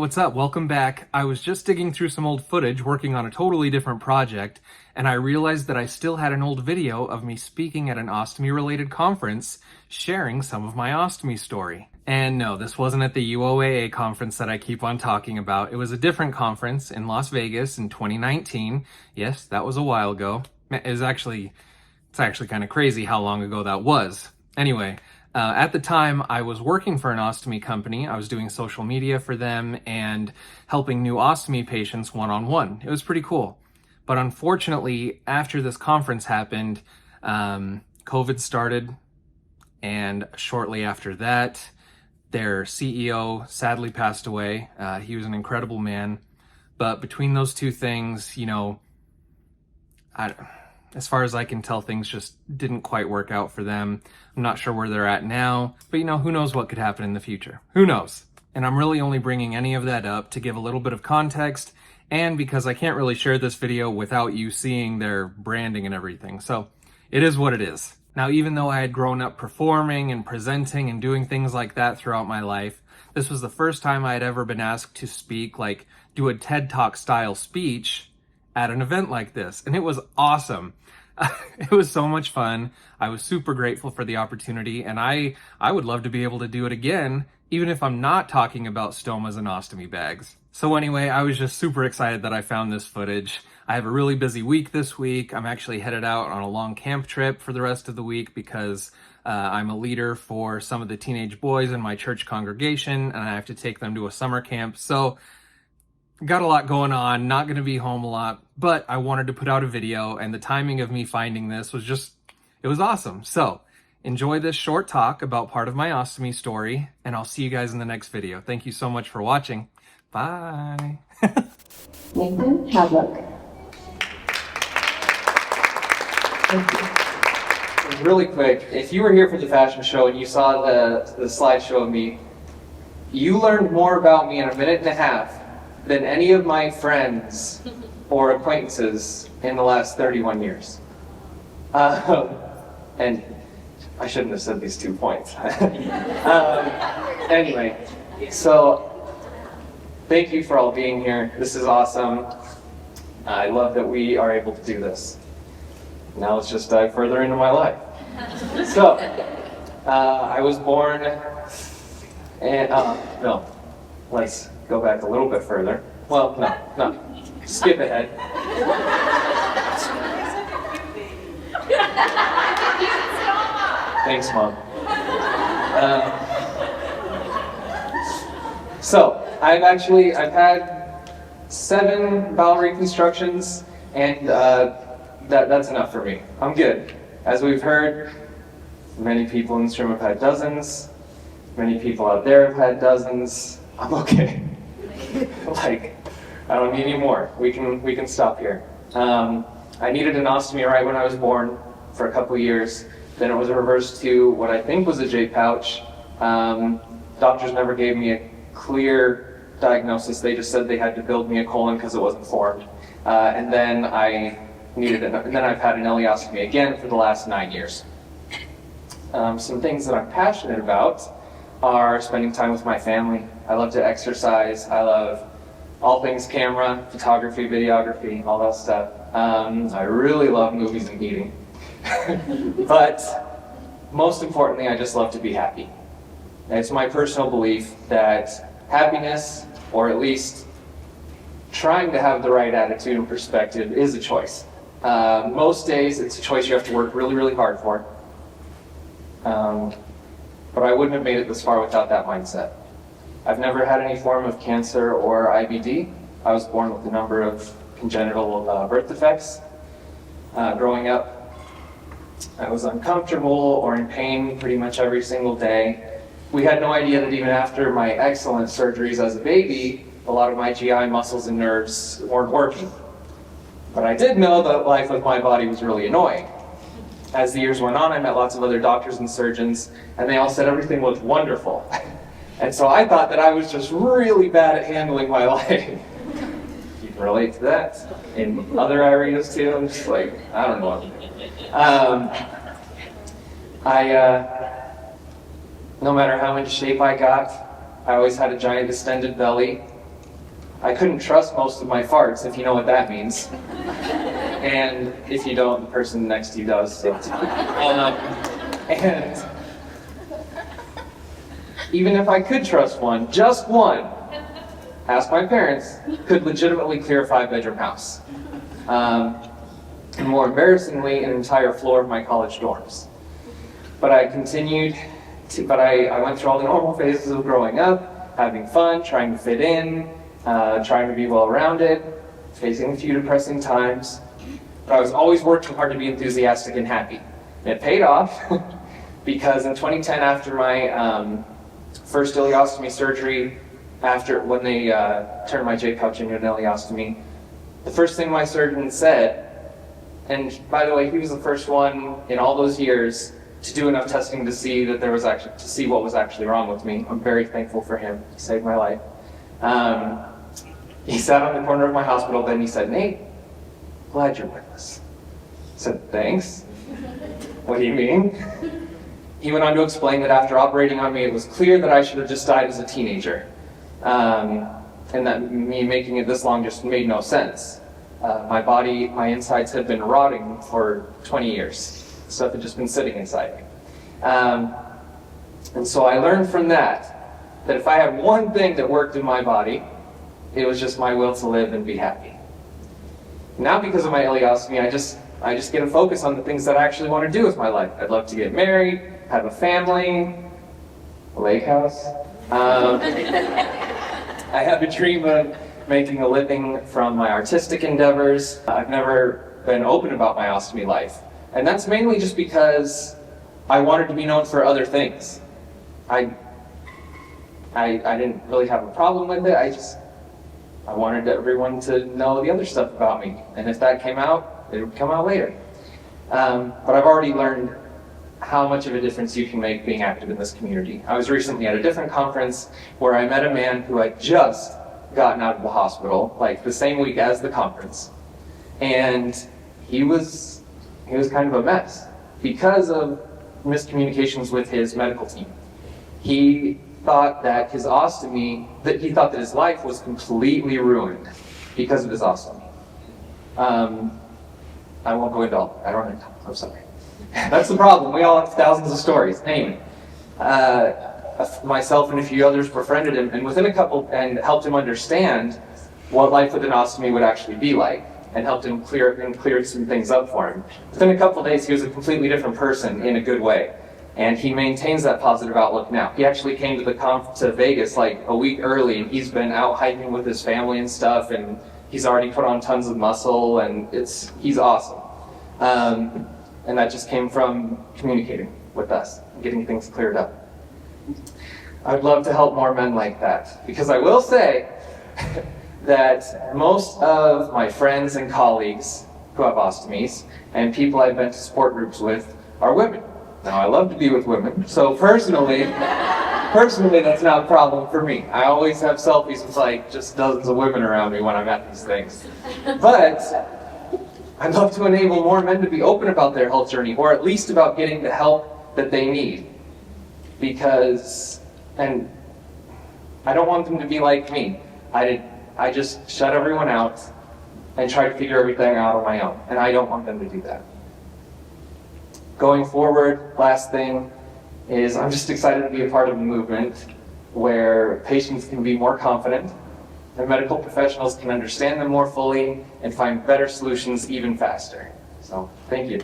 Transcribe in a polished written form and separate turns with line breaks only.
what's up? Welcome back. I was just digging through some old footage working on a totally different project, and I realized that I still had an old video of me speaking at an ostomy-related conference, sharing some of my ostomy story. And no, this wasn't at the UOAA conference that I keep on talking about. It was a different conference in Las Vegas in 2019. Yes, that was a while ago. It's actually kind of crazy how long ago that was. Anyway, at the time, I was working for an ostomy company. I was doing social media for them and helping new ostomy patients one-on-one. It was pretty cool. But unfortunately, after this conference happened, COVID started, and shortly after that, their CEO sadly passed away. He was an incredible man. But between those two things, as far as I can tell, things just didn't quite work out for them. I'm not sure where they're at now, but who knows what could happen in the future? Who knows? And I'm really only bringing any of that up to give a little bit of context, and because I can't really share this video without you seeing their branding and everything. So it is what it is. Now, even though I had grown up performing and presenting and doing things like that throughout my life, this was the first time I had ever been asked to speak, do a TED Talk style speech at an event like this, and it was awesome. It was so much fun. I was super grateful for the opportunity, and I would love to be able to do it again, even if I'm not talking about stomas and ostomy bags. So anyway, I was just super excited that I found this footage. I have a really busy week this week. I'm actually headed out on a long camp trip for the rest of the week because I'm a leader for some of the teenage boys in my church congregation, and I have to take them to a summer camp. So got a lot going on, not going to be home a lot, but I wanted to put out a video, and the timing of me finding this was it was awesome. So enjoy this short talk about part of my ostomy story, and I'll see you guys in the next video. Thank you so much for watching. Bye.
Nathan Hadlock.
Really quick, if you were here for the fashion show and you saw the slideshow of me, you learned more about me in a minute and a half than any of my friends or acquaintances in the last 31 years. And I shouldn't have said these 2 points. Anyway, so thank you for all being here. This is awesome. I love that we are able to do this. Now let's just dive further into my life. So, I was born, and no, let's go back a little bit further. Well, no, skip ahead. Thanks, Mom. So, I've had 7 bowel reconstructions, and that's enough for me. I'm good. As we've heard, many people in this room have had dozens. Many people out there have had dozens. I'm okay. I don't need any more. We can stop here. I needed an ostomy right when I was born for a couple years. Then it was reversed to what I think was a J pouch. Doctors never gave me a clear diagnosis. They just said they had to build me a colon because it wasn't formed. And then and then I've had an ileostomy again for the last 9 years. Some things that I'm passionate about are spending time with my family. I love to exercise. I love all things camera, photography, videography, all that stuff. I really love movies and eating. But most importantly, I just love to be happy. And it's my personal belief that happiness, or at least trying to have the right attitude and perspective, is a choice. Most days it's a choice you have to work really, really hard for. But I wouldn't have made it this far without that mindset. I've never had any form of cancer or IBD. I was born with a number of congenital birth defects. Growing up, I was uncomfortable or in pain pretty much every single day. We had no idea that even after my excellent surgeries as a baby, a lot of my GI muscles and nerves weren't working. But I did know that life with my body was really annoying. As the years went on, I met lots of other doctors and surgeons, and they all said everything looked wonderful. And so I thought that I was just really bad at handling my life. You can relate to that in other areas too. I'm just I don't know. No matter how much shape I got, I always had a giant distended belly, I couldn't trust most of my farts, if you know what that means. And if you don't, the person next to you does. So. And even if I could trust one, just one, ask my parents, could legitimately clear a 5-bedroom house. And more embarrassingly, an entire floor of my college dorms. But I continued but I went through all the normal phases of growing up, having fun, trying to fit in, trying to be well-rounded, facing a few depressing times. But I was always working hard to be enthusiastic and happy. And it paid off because in 2010, after my first ileostomy surgery, when they turned my J-pouch into an ileostomy, the first thing my surgeon said, and by the way, he was the first one in all those years to do enough testing to see that to see what was actually wrong with me. I'm very thankful for him. He saved my life. He sat on the corner of my hospital bed and he said, "Nate, glad you're with us." I said, "Thanks." "What do you mean?" He went on to explain that after operating on me, it was clear that I should have just died as a teenager. And that me making it this long just made no sense. My insides had been rotting for 20 years. Stuff had just been sitting inside me. And so I learned from that if I had one thing that worked in my body, it was just my will to live and be happy. Now because of my ileostomy, I just get to focus on the things that I actually want to do with my life. I'd love to get married, have a family, a lake house. I have a dream of making a living from my artistic endeavors. I've never been open about my ostomy life. And that's mainly just because I wanted to be known for other things. I didn't really have a problem with it. I wanted everyone to know the other stuff about me. And if that came out, it would come out later. But I've already learned how much of a difference you can make being active in this community. I was recently at a different conference where I met a man who had just gotten out of the hospital, like the same week as the conference. And he was kind of a mess because of miscommunications with his medical team. He thought that his life was completely ruined because of his ostomy. I won't go into all that. I don't have time. I'm sorry. That's the problem. We all have thousands of stories. Anyway, myself and a few others befriended him, and helped him understand what life with an ostomy would actually be like, and helped him clear some things up for him. Within a couple of days, he was a completely different person in a good way, and he maintains that positive outlook now. He actually came to Vegas like a week early, and he's been out hiking with his family and stuff, and he's already put on tons of muscle, and he's awesome. And that just came from communicating with us, and getting things cleared up. I'd love to help more men like that, because I will say that most of my friends and colleagues who have ostomies and people I've been to support groups with are women. Now, I love to be with women, so personally, that's not a problem for me. I always have selfies with like just dozens of women around me when I'm at these things. But I'd love to enable more men to be open about their health journey, or at least about getting the help that they need. And I don't want them to be like me. I just shut everyone out and try to figure everything out on my own, and I don't want them to do that. Going forward, last thing is I'm just excited to be a part of a movement where patients can be more confident, and medical professionals can understand them more fully and find better solutions even faster. So, thank you.